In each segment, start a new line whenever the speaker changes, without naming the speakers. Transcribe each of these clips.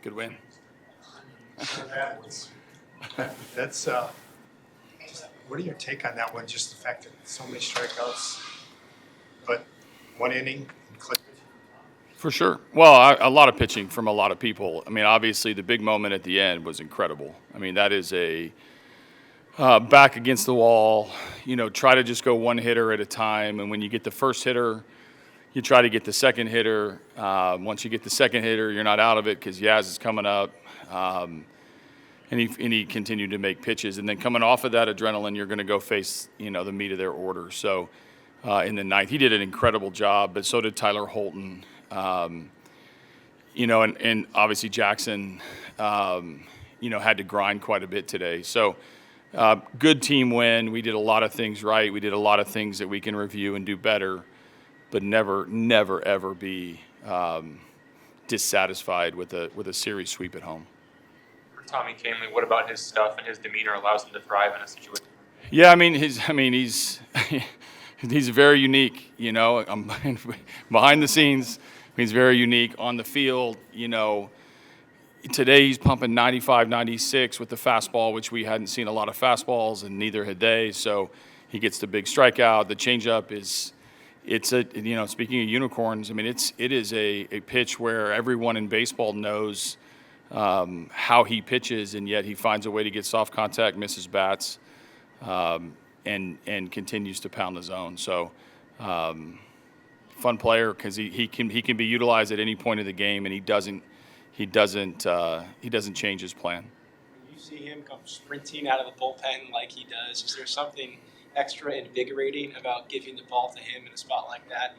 Good win.
That's what are your take on that one? Just the fact that so many strikeouts, but one inning.
For sure. Well, a lot of pitching from a lot of people. I mean, obviously, the big moment at the end was incredible. I mean, that is a back against the wall, try to just go one hitter at a time. And when you get the first hitter, you try to get the second hitter. Once you get the second hitter, you're not out of it because Yaz is coming up. And he continued to make pitches. And then coming off of that adrenaline, you're going to go face, the meat of their order. So in the ninth, he did an incredible job, but so did Tyler Holton. And obviously Jackson, had to grind quite a bit today. So good team win. We did a lot of things right. We did a lot of things that we can review and do better, but never, ever be dissatisfied with a series sweep at home.
For Tommy Kahnle, what about his stuff and his demeanor allows him to thrive in a situation?
Yeah, he's he's very unique. Behind the scenes, he's very unique. On the field, today he's pumping 95, 96 with the fastball, which we hadn't seen a lot of fastballs, and neither had they. So he gets the big strikeout. The changeup speaking of unicorns, it is a pitch where everyone in baseball knows how he pitches, and yet he finds a way to get soft contact, misses bats, and continues to pound the zone. So fun player because he can be utilized at any point of the game, and he doesn't change his plan.
When you see him come sprinting out of the bullpen like he does, is there something extra invigorating about giving the ball to him in a spot like that?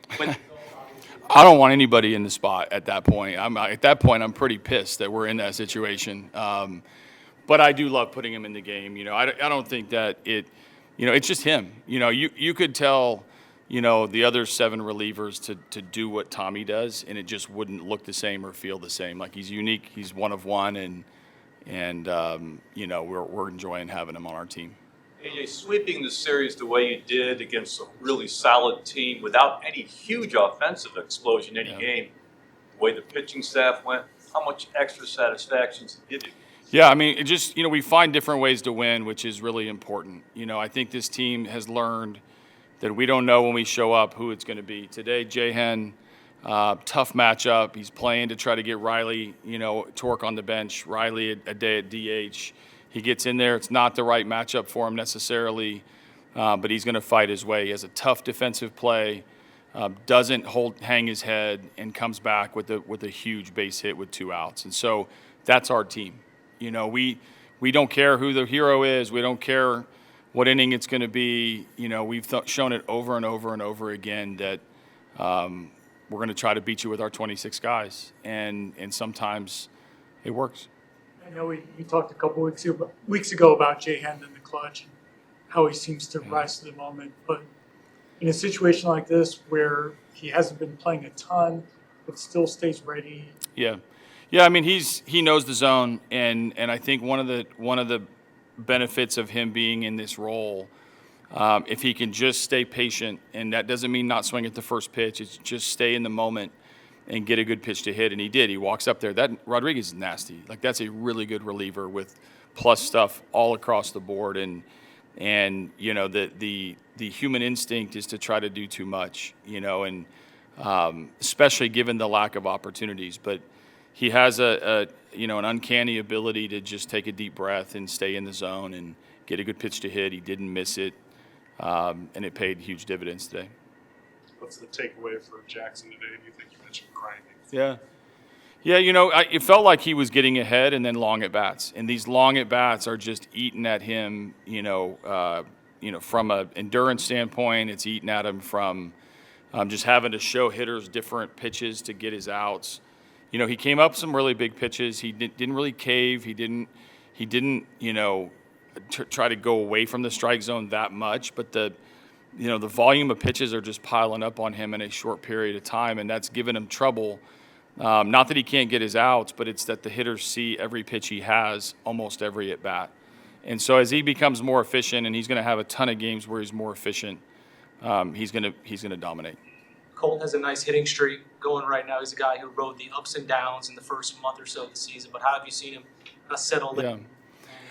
I don't want anybody in the spot at that point. I'm pretty pissed that we're in that situation. But I do love putting him in the game. I don't think that it's just him. You could tell, the other 7 relievers to do what Tommy does, and it just wouldn't look the same or feel the same. Like, he's unique. He's one of one, and we're enjoying having him on our team.
AJ, sweeping the series the way you did against a really solid team without any huge offensive explosion in any game, the way the pitching staff went, how much extra satisfaction did it?
Yeah, it just, we find different ways to win, which is really important. I think this team has learned that we don't know when we show up who it's going to be. Today, Jahan, tough matchup. He's playing to try to get Riley, Torque on the bench. Riley a day at DH. He gets in there. It's not the right matchup for him necessarily, but he's going to fight his way. He has a tough defensive play, doesn't hang his head, and comes back with a huge base hit with 2 outs. And so that's our team. We don't care who the hero is. We don't care what inning it's going to be. We've shown it over and over and over again that we're going to try to beat you with our 26 guys, and sometimes it works.
I know we talked a couple weeks ago about Jahan in the clutch and how he seems to rise to the moment. But in a situation like this where he hasn't been playing a ton but still stays ready.
Yeah, he knows the zone, and I think one of the benefits of him being in this role, if he can just stay patient, and that doesn't mean not swing at the first pitch. It's just stay in the moment and get a good pitch to hit, and he did. He walks up there. That Rodriguez is nasty. Like, that's a really good reliever with plus stuff all across the board, and the human instinct is to try to do too much, and especially given the lack of opportunities. But he has an uncanny ability to just take a deep breath and stay in the zone and get a good pitch to hit. He didn't miss it, and it paid huge dividends today.
What's the takeaway for Jackson today? Do you think you mentioned grinding?
Yeah. It felt like he was getting ahead and then long at bats, and these long at bats are just eating at him. From an endurance standpoint, it's eating at him from just having to show hitters different pitches to get his outs. He came up some really big pitches. He didn't really cave. He didn't try to go away from the strike zone that much, but the volume of pitches are just piling up on him in a short period of time, and that's given him trouble. Not that he can't get his outs, but it's that the hitters see every pitch he has, almost every at bat. And so as he becomes more efficient, and he's going to have a ton of games where he's more efficient, he's going to dominate.
Colt has a nice hitting streak going right now. He's a guy who rode the ups and downs in the first month or so of the season. But how have you seen him settle in?
Yeah.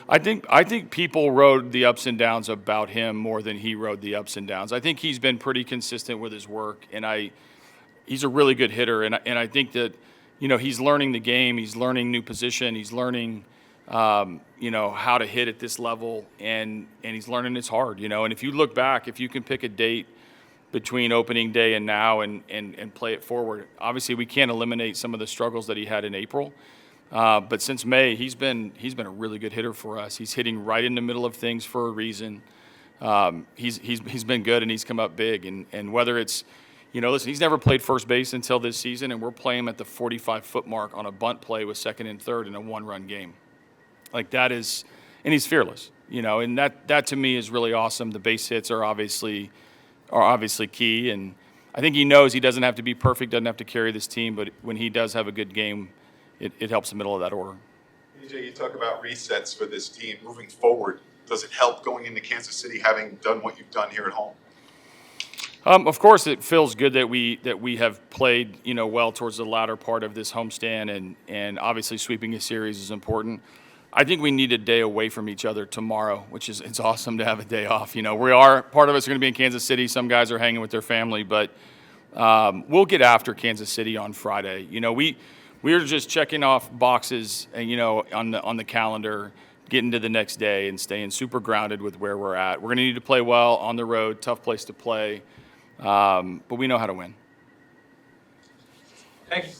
I think people rode the ups and downs about him more than he rode the ups and downs. I think he's been pretty consistent with his work, and he's a really good hitter, and I think that, you know, he's learning the game, he's learning new position, he's learning, you know, how to hit at this level, and he's learning it's hard, you know. And if you look back, if you can pick a date between opening day and now and play it forward, obviously we can't eliminate some of the struggles that he had in April. But since May, he's been a really good hitter for us. He's hitting right in the middle of things for a reason. He's been good, and he's come up big. And whether it's, you know, listen, he's never played first base until this season, and we're playing him at the 45-foot mark on a bunt play with second and third in a one-run game. Like, that is, and he's fearless, you know, and that to me is really awesome. The base hits are obviously key, and I think he knows he doesn't have to be perfect, doesn't have to carry this team, but when he does have a good game, it helps the middle of that order.
AJ, you talk about resets for this team moving forward. Does it help going into Kansas City, having done what you've done here at home?
Of course, it feels good that we have played, you know, well towards the latter part of this homestand, and obviously sweeping a series is important. I think we need a day away from each other tomorrow, which is, it's awesome to have a day off. You know, part of us are going to be in Kansas City. Some guys are hanging with their family, but we'll get after Kansas City on Friday. You know, we are just checking off boxes, you know, on the calendar, getting to the next day and staying super grounded with where we're at. We're going to need to play well on the road, tough place to play, but we know how to win.
Thank you.